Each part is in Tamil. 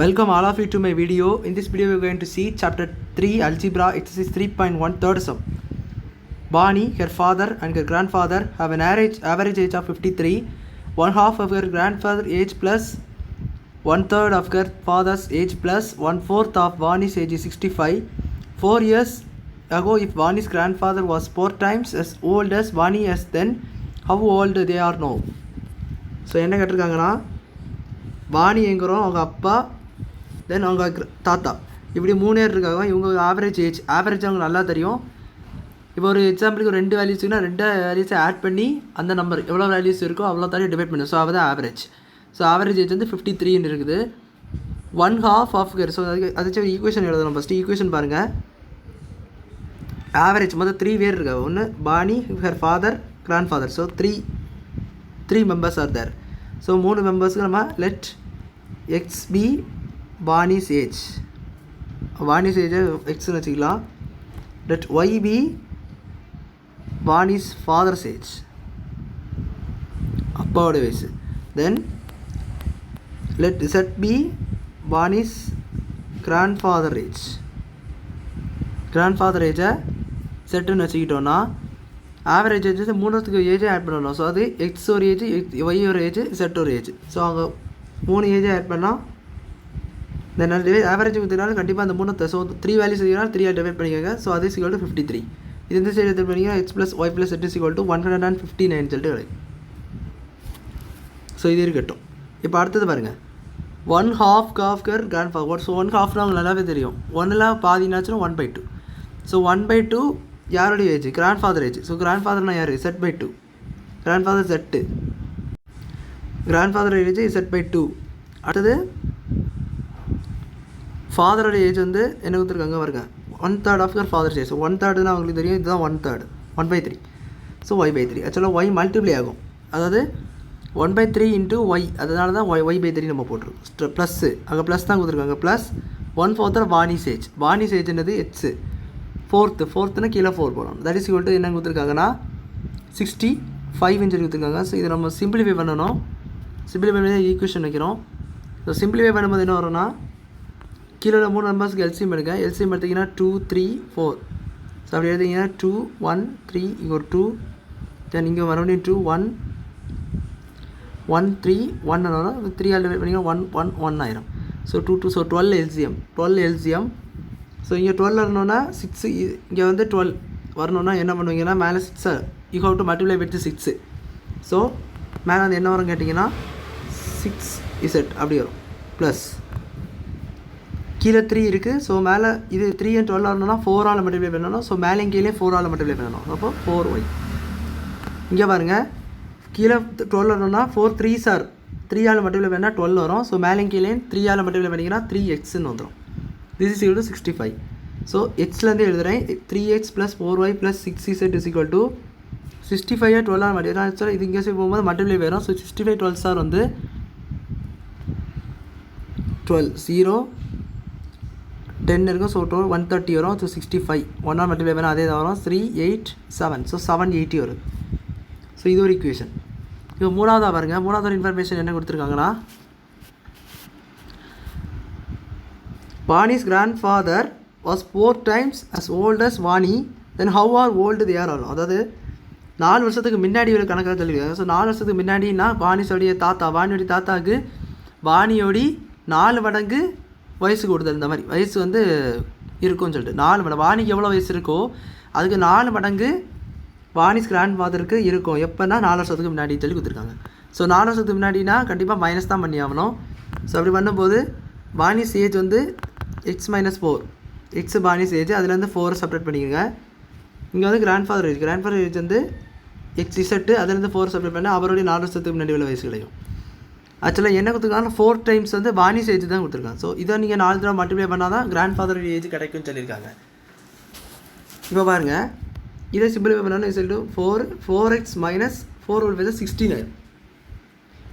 Welcome all of you to my video. In this video we are going to see chapter 3 algebra exercise 3.1 third sum. Bonnie, her father and her grandfather have an average age of 53. One half of her grandfather's age plus one third of her father's age plus one fourth of Bonnie's age is 65. 4 years ago, if Bonnie's grandfather was 4 times as old as Bonnie is then, how old they are now? So என்ன கேட்டிருக்காங்கன்னா பானி என்கிறோம் அவங்க அப்பா தென் அவங்க தாத்தா இப்படி 3 பேர் இருக்காங்க. இவங்க ஆவரேஜ் அவங்க நல்லா தெரியும். இப்போ ஒரு எக்ஸாம்பிளுக்கு ஒரு 2 வேல்யூஸ்க்குன்னா 2 வேல்யூஸை ஆட் பண்ணி அந்த நம்பர் எவ்வளோ வேல்யூஸ் இருக்கோ அவ்வளோ தானே டிவைட் பண்ணும். ஸோ அதுதான் ஆவரேஜ். ஸோ ஆவரேஜ் ஏஜ் வந்து 53 இருக்குது. One half of car. So அதுக்கு ஒரு ஈக்குவேஷன் எழுதணும். ஃபஸ்ட்டு ஈக்குவேஷன் பாருங்கள். ஆவரேஜ் மொத்தம் 3 பேர் இருக்கா. ஒன்று Bani, her father, grand father. So three members are there. So 3 மெம்பர்ஸ்க்கு நம்ம let X be Bani's age. Bani's ஏஜை எக்ஸ்னு வச்சுக்கலாம். Let Y be Bani's father's age, அப்பாவோட வயசு. Then let Z be Bani's grandfather age. Grandfather ஏஜை செட்டுன்னு வச்சுக்கிட்டோன்னா ஆவரேஜ் ஏஜ் வந்து 3த்துக்கு ஏஜை ஆட் பண்ணணும். ஸோ அது எக்ஸ் ஒரு ஏஜ், ஒய் ஒரு ஏஜ், செட் ஒரு ஏஜ். ஸோ அவங்க 3 ஏஜை ஆட் பண்ணால் தென் ஆவரேஜ் கொடுத்தனால கண்டிப்பாக அந்த 3 ஸோ 3 வேல்யூஸ் இருக்கிறால் 3 டிவைட் பண்ணிக்கோங்க. ஸோ அது இஸ் ஈக்குவல் டு 53. இது இந்த சைடு எடுத்து பண்ணிங்கன்னா x plus y plus z is equal to 159 சொல்லிட்டு கிடைக்கும். ஸோ இது இருக்கட்டும். இப்போ அடுத்தது பாருங்கள். One half of her grand father. So one ஹாஃப்னா அவங்க நல்லாவே தெரியும். ஒன்னில் பாதினாச்சுன்னா 1/2. ஸோ 1/2 யாருடைய age? Grandfather age. So கிராண்ட் ஃபாதர்னா யார்? Z/2. Grandfather Z. Grandfather age Z/2. அடுத்தது ஃபாதரோட ஏஜ் வந்து என்ன கொடுத்துருக்காங்க பாருங்க. 1/3 of her father age. So 1/3னா அவங்களுக்கு தெரியும். இதுதான் 1/3. 1/3. So y/3. ஆக்சுவலாக ஒய் மல்டிப்ளை ஆகும். அதாவது 1/3 இன்ட்டு ஒய். அதனால தான் y/3 நம்ம போட்டிருக்கோம். ப்ளஸ்ஸு அங்கே ப்ளஸ் தான் கொடுத்துருக்காங்க. Plus 1/4 Bani's age. Bani's age என்னது? எக்ஸு. ஃபோர்த்துனா கீழே 4 போடணும். தட் இஸ் ஈக்குவல் டு என்ன கொடுத்துருக்காங்கன்னா 65 இன்ச்சு கொடுத்துருக்காங்க. ஸோ இதை நம்ம சிம்பிளிஃபை பண்ணணும். சிம்பிளிஃபை பண்ணி ஈக்குவேஷன் வைக்கிறோம். ஸோ சிம்பிளிஃபை பண்ணும்போது என்ன வரும்னா கீழே 3 நம்பர்ஸ்க்கு எல்சிஎம் எடுங்க. எல்சிஎம் எடுத்திங்கன்னா 2 3 4. ஸோ அப்படி எடுத்திங்கன்னா 2 1 3 இங்கே ஒரு 2. தென் இங்கே மறுபடியும் 2 1 1 3 1 வரும். 3 ஆல் டிவைட் பண்ணிங்கன்னா 1 1 1 ஆயிரும். ஸோ 2 2. So 12 LCM. ஸோ இங்கே 12 வரணுன்னா 6. இங்கே வந்து 12 வரணுன்னா என்ன பண்ணுவீங்கன்னா மேலே 6 you have to multiply with 6. So மேலே வந்து என்ன வரும் கேட்டிங்கன்னா 6Z அப்படி வரும். ப்ளஸ் கீழே 3 இருக்குது. ஸோ மேலே இது 3 and 12 வரணும்னா 4 ஆல் மல்டிப்ளை பண்ணணும். ஸோ மேலே கீழே 4 ஆல் மல்டிப்ளை பண்ணணும். அப்போ 4y. இங்கே பாருங்கள். கீழே 12 வரணும்னா 4 3s ஆர் 3 ஆல் மல்டிப்ளை பண்ணால் 12 வரும். ஸோ மேலே கீழே 3 ஆல் மல்டிப்ளை பண்ணிங்கன்னா 3xன்னு வந்துடும். This is equal to 65. So எக்ஸ்லேருந்து எழுதுகிறேன். 3x plus 4y plus 6z is equal to 65 12 all multiply. இது இங்கே போகும்போது மல்டிப்ளை வரும். ஸோ 65 12 சார் வந்து 12 0 10 இருக்கும். ஸோ 130 வரும். ஸோ 65 1 ஆல் மல்டிப்ளை பண்ணால் அதே தான் வரும். 3 8 7. ஸோ 780 வருது. ஸோ இது ஒரு ஈக்குவேஷன். இப்போ மூணாவதாக பாருங்கள். மூணாவது ஒரு இன்ஃபர்மேஷன் என்ன கொடுத்துருக்காங்கன்னா Vani's grandfather was 4 times as old as Vani. Then how are old they are all? அதாவது 4 வருஷத்துக்கு முன்னாடி ஒரு கணக்காக சொல்லியிருக்காங்க. ஸோ 4 வருஷத்துக்கு முன்னாடினா வாணியோடைய தாத்தாவுக்கு வாணியோடி 4 மடங்கு வயசு கூடுதல். இந்த மாதிரி வயசு வந்து இருக்கும்னு சொல்லிட்டு 4 மடங்கு வாணிக்கு எவ்வளோ வயசு இருக்கோ அதுக்கு 4 மடங்கு வாணிஸ் கிராண்ட் ஃபாதருக்கு இருக்கும். எப்போனா 4 வருஷத்துக்கு முன்னாடி சொல்லி கொடுத்துருக்காங்க. ஸோ 4 வருஷத்துக்கு முன்னாடினா கண்டிப்பாக மைனஸ் தான் பண்ணி ஆகணும். ஸோ அப்படி பண்ணும்போது வாணிஸ் ஏஜ் வந்து எக்ஸ் மைனஸ் 4. எக்ஸ் பானிஸ் ஏஜ் அதுலேருந்து 4 செப்பரேட் பண்ணிக்கோங்க. இங்கே வந்து கிராண்ட் ஃபாதர் ஏஜ் வந்து எக்ஸ் இசட்டு அதுலேருந்து 4 செப்பரேட் பண்ணால் அவருடைய 4 வருஷத்துக்கு முன்னாடி உள்ள வயசு கிடைக்கும். ஆக்சுவலாக என்ன கொடுத்துருக்காங்க 4 டைம்ஸ் வந்து பானிஸ் ஏஜ் தான் கொடுத்துருக்காங்க. ஸோ இதை நீங்கள் 4 தடவை மல்டிப்ளை பண்ணால் தான் கிராண்ட் ஃபாதர் ஏஜ் கிடைக்கும்னு சொல்லியிருக்காங்க. இப்போ பாருங்கள். இதை சிம்பிளிஃபை பண்ணாலும் இசட்டு 4x மைனஸ் 4 வந்து 16 ஆயிடும்.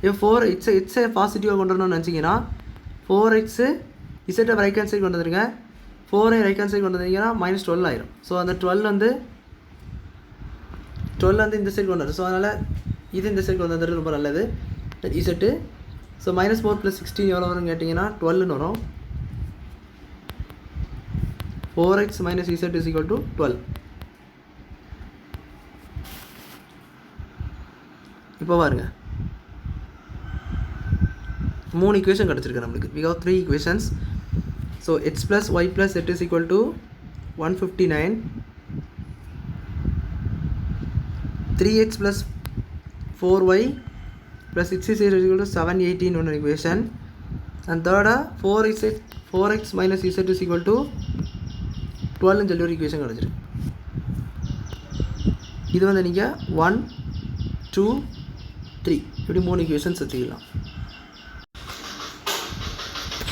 இப்போ 4 எக்ஸை பாசிட்டிவாக கொண்டு வரணும்னு நினச்சிங்கன்னா 4x இசட்டை ரைட் ஹேண்ட் சைடு கொண்டு வந்துருங்க. 4 ரைட் ஹேண்ட் சைடு கொண்டு வந்தீங்கன்னா -12 ஆயிரும். ஸோ அந்த 12 வந்து இந்த சைடு கொண்டு வரும். ஸோ அதனால் இது இந்த சைடு கொண்டு வந்துடுறது ரொம்ப நல்லது. இசட்டு ஸோ -4 + 16 எவ்வளோ வரும்னு கேட்டிங்கன்னா 12ன்னு வரும். 4x - z = 12. இப்போ பாருங்க 3 ஈக்குவேஷன் கிடச்சிருக்கு நம்மளுக்கு. we have 3 equations. So x plus y plus z is equal to 159. 3x plus 4y plus 6z is equal to 718 one equation. And third 4x minus z is equal to 12 சொல்லி ஒரு equation கிடச்சிருக்கு. இது வந்து நீங்கள் 1 2 3 இப்படி 3 equations வச்சுக்கலாம்.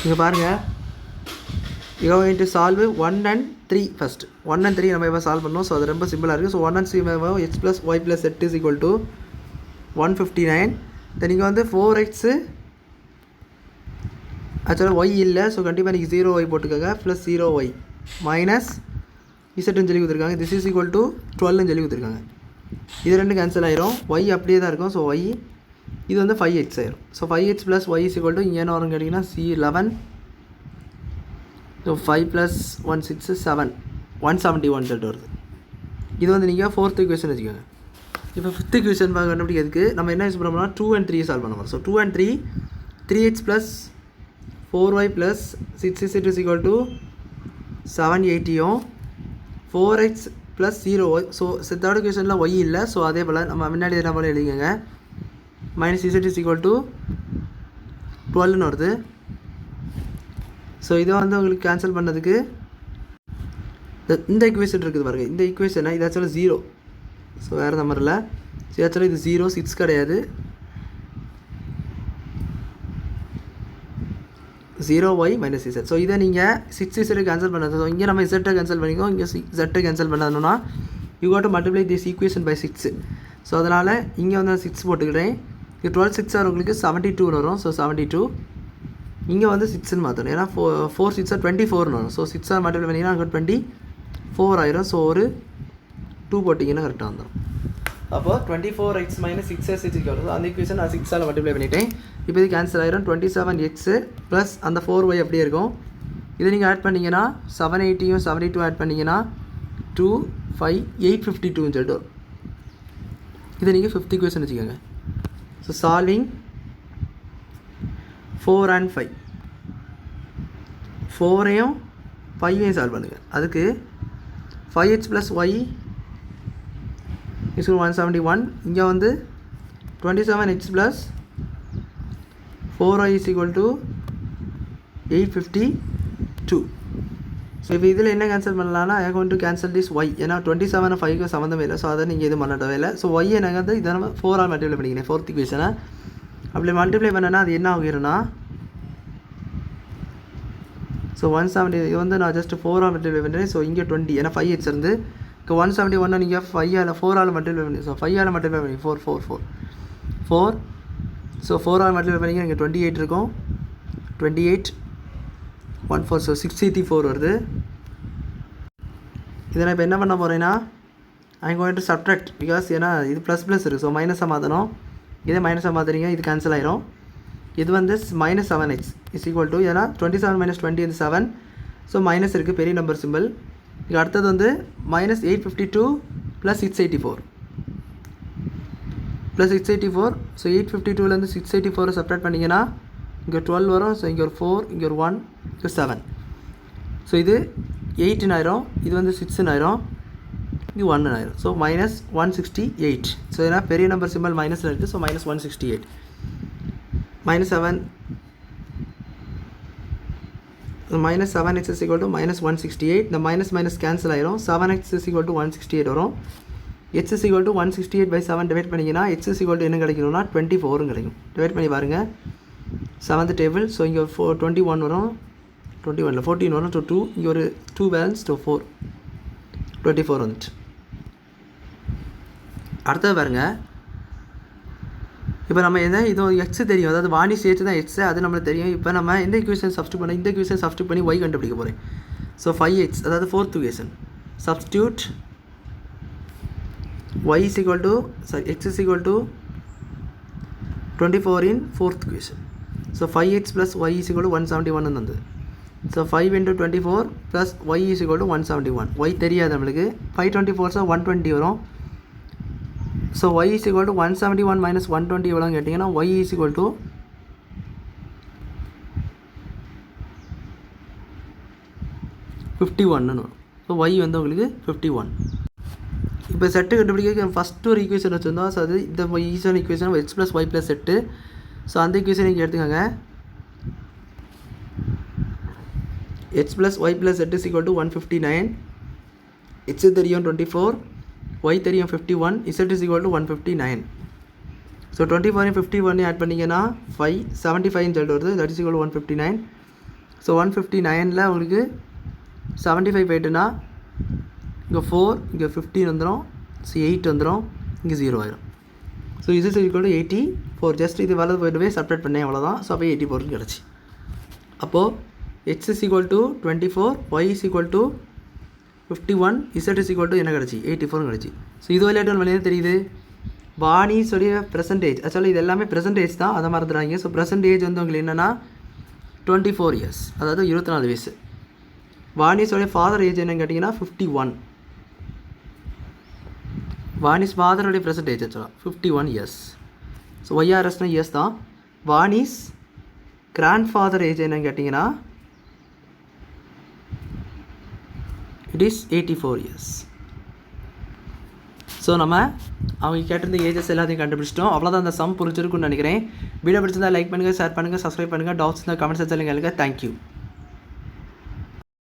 நீங்கள் பாருங்கள், you are going to solve 1 and 3 first. 1 and 3 நம்ம இப்போ சால்வ் பண்ணோம். ஸோ அது ரொம்ப சிம்பிளாக இருக்குது. So 1 and 3 x plus y plus z is equal to 159. தென் நீங்கள் வந்து 4x ஆக்சுவலாக y இல்லை, ஸோ கண்டிப்பாக நீங்கள் 0y போட்டுக்கோங்க. ப்ளஸ் 0y மைனஸ் இசட்டுன்னு சொல்லி கொடுத்துருக்காங்க. திஸ் இஸ் ஈக்குவல் டு 12ன்னு சொல்லி கொடுத்துருக்காங்க. இது ரெண்டு கேன்சல் ஆயிரும். y அப்படியே தான் இருக்கும். ஸோ y இது வந்து 5x ஆயிரும். So 5x plus y is equal to இங்கே என்ன வரும்னு கேட்டிங்கன்னா C11. ஸோ 5 + 1 6 7 171 சொல்லிட்டு வருது. இது வந்து நீங்கள் 4th equation வச்சுக்கோங்க. இப்போ 5th equation கண்டுபிடிக்கிறதுக்கு நம்ம என்ன யூஸ் பண்ணோம்னா 2 and 3 சால்வ் பண்ண போகிறோம். So 2 and 3 3x + 4y + 6z is equal to 780யும் 4x + 0y. ஸோ தேர்ட் equationல y இல்லை. ஸோ அதே போல் நம்ம முன்னாடி என்ன போல் எழுதிக்கோங்க. -z is equal to 12ன்னு வருது. ஸோ இதை வந்து உங்களுக்கு கேன்சல் பண்ணதுக்கு இந்த ஈக்குவேஷன் இருக்குது பாருங்கள். இந்த ஈக்குவேஷனை இது ஆக்சுவலாக 0. ஸோ வேறு நம்பர் இல்லை. ஸோ ஆக்சுவலாக இது 0 6 கிடையாது. 0y - z. ஸோ இதை நீங்கள் 6z கேன்சல் பண்ணது. ஸோ இங்கே நம்ம z கேன்சல் பண்ணிக்கோ, இங்கே z கேன்சல் பண்ணணும்னா you got to multiply this equation by 6. So அதனால் இங்கே வந்து 6 போட்டுக்கிறேன். இது 12 6 உங்களுக்கு 72 வரும். ஸோ 72 இங்கே வந்து 6ன்னு மாற்றணும். ஏன்னா 4 6 24ன்னு வரும். ஸோ 6 மல்டிப்ளை பண்ணிங்கன்னா அங்கே 24 ஆயிரும். ஸோ ஒரு 2 போட்டிங்கன்னா கரெக்டாக வந்துடும். அப்போ 24x - 6s வரும். அந்த ஈக்குவேஷன் நான் 6ஆல் மல்டிப்ளை பண்ணிட்டேன். இப்போ இது கேன்சல் ஆயிரும். 27x ப்ளஸ் அந்த 4y அப்படியே இருக்கும். இதை நீங்கள் ஆட் பண்ணிங்கன்னா 780யும் 72 ஆட் பண்ணிங்கன்னா 2 5 852ன்னு சொல்லிட்டு வரும். இதை நீங்கள் 5th ஈக்குவேஷன் வச்சுக்கோங்க. ஸோ சால்விங் 4 and 5 4ஐயும் 5ஐயும் சால்வ் பண்ணுங்கள். அதுக்கு 5x + y is 171. இங்கே வந்து 27x + 4y is equal to 852. So இப்போ இதில் என்ன கேன்சல் பண்ணலான்னா I going to cancel this y. ஏன்னா 27 5க்கு சம்மந்தமே இல்லை. ஸோ அதை நீங்கள் இது பண்ண தேவையில்லை. ஸோ y எனக்கு வந்து இதை நம்ம 4ஆல் மல்டிப்ளை பண்ணிக்கிறேன். 4th equation அப்படி மல்டிப்ளை பண்ணனா அது என்ன ஆகிரும்னா ஸோ 170 இது வந்து நான் ஜஸ்ட் 4ஆல் மல்டிப்ளை பண்ணுறேன். ஸோ இங்கே 20 ஏன்னா 5x இருந்து இப்போ 171 நீங்கள் 4ஆல் மல்டிப்ளை பண்ணி. ஸோ 5ஆல் மல்டிப்ளை பண்ணி 4 ஸோ 4ஆல் மல்டிப்ளை பண்ணிங்க இங்கே 28 இருக்கும். 28 1 4 ஸோ 684 வருது. இதை நான் இப்போ என்ன பண்ண போகிறேன்னா I going to subtract because ஏன்னா இது ப்ளஸ் இருக்குது. ஸோ மைனஸாக மாற்றணும். இதே மைனஸாக மாற்றுறீங்க, இது கேன்சல் ஆயிரும். இது வந்து -7x இஸ் ஈக்குவல் டு ஏன்னா 27 - 20 இது 7. ஸோ மைனஸ் இருக்குது, பெரிய நம்பர் சிம்பிள். இது அடுத்தது வந்து -852 + 684 + 684. ஸோ 852லேருந்து 684 செப்ரேட் பண்ணிங்கன்னா இங்கே 12 வரும். ஸோ இங்கே ஒரு 4 இங்கே ஒரு 1 இங்கே 7. ஸோ இது 8ன்னு ஆயிரும். இது வந்து 6ன்னு ஆயிரும். இது 1ன்னு ஆயிரும். ஸோ -168. ஸோ ஏன்னா பெரிய நம்பர் சிம்பிள் மைனஸில் இருக்குது. So -168 -7 -7x is equal to -168. இந்த மைனஸ் கேன்சல் ஆயிரும். 7x is equal to 168 வரும். x is equal to 168/7 divide பண்ணிங்கன்னா x is equal to என்ன கிடைக்கணும்னா 24 கிடைக்கும். டிவைட் பண்ணி பாருங்கள் 7th டேபிள். ஸோ இங்கே 21 வரும். 21 14 வரும். ஸோ 2 இங்கே ஒரு 2 பேலன்ஸ். ஸோ 4 24 வந்துட்டு. அடுத்தது பாருங்கள். இப்போ நம்ம எதை இது எக்ஸ் தெரியும், அதாவது வாணி சேர்த்து தான் எக்ஸு, அது நம்மளுக்கு தெரியும். இப்போ நம்ம எந்த ஈக்குவேஷன் சப்ஸ்டியூட் பண்ண இந்த ஈக்குவேஷன் சப்ஸ்டியூட் பண்ணி y கண்டுபிடிக்க போகிறேன். ஸோ 5x அதாவது 4th equation substitute y is equal to x is equal to 24 in 4th equation. So 5x + y = 171 வந்து. So 5 × 24 + y = 171. y தெரியாது நம்மளுக்கு. 524 120 வரும். ஸோ y = 171 - 120 எவ்வளோன்னு கேட்டிங்கன்னா y = 51 வரும். ஸோ y வந்து உங்களுக்கு 51. இப்போ செட்டு கண்டுபிடிக்க ஃபஸ்ட்டு ஒரு ஈக்குவேஷன் வச்சுருந்தோம். ஸோ அது இந்த equation x + y + set. So அந்த ஈக்குவேஷன் நீங்கள் எடுத்துக்கோங்க. x + y + z = 159. x தெரியும் 24, y தெரியும் 51, z = 159. ஸோ 24 51 ஆட் பண்ணிங்கன்னா 75 சொல்லிட்டு வருது. தட் = 159. ஸோ 159ல் உங்களுக்கு 75 போய்ட்டுனா இங்கே 4, இங்கே 15 வந்துடும். ஸோ 8 வந்துடும். இங்கே 0 ஆயிரும். So z = 84. ஜஸ்ட் இது வலது போய்ட்டு செப்பரேட் பண்ணேன், அவ்வளோதான். ஸோ அப்போ 84 கிடச்சி. அப்போது x = 24, y = 51, z = என்ன கிடச்சி 84 கிடச்சி. ஸோ இது விளையாட்டு வெளியே தெரியுது. வாணிஸோடைய பெர்சன்டேஜ், ஆக்சுவலாக இது எல்லாமே பெர்சன்டேஜ் தான், அதை மறந்துடுறாங்க. ஸோ பெர்சன்டேஜ் வந்து உங்களுக்கு என்னென்னா 24 இயர்ஸ், அதாவது 24 வயசு. வாணிஸோடைய ஃபாதர் ஏஜ் என்னன்னு கேட்டிங்கன்னா 51. வாணிஸ் ஃபாதருடைய பெர்சன்டேஜ் ஆக்சுவலாக 51 இயர்ஸ். ஸோ ஒய்ஆர்எஸ்னா இயர்ஸ் தான். வாணிஸ் கிராண்ட் ஃபாதர் ஏஜ் என்னன்னு கேட்டிங்கன்னா இட் இஸ் 84 இயர்ஸ். ஸோ நம்ம அவங்க கேட்டிருந்த ஏஜஸ் எல்லாத்தையும் கண்டுபிடிச்சிட்டோம். அவ்வளோதான். அந்த சம் புரிஞ்சிருக்குன்னு நினைக்கிறேன். வீடியோ பிடிச்சிருந்தா லைக் பண்ணுங்கள், ஷேர் பண்ணுங்கள், சப்ஸ்கிரைப் பண்ணுங்கள். டவுட்ஸ் இருந்தால் கமெண்ட் செக்ஷனில் கேளுங்க. தேங்க்யூ.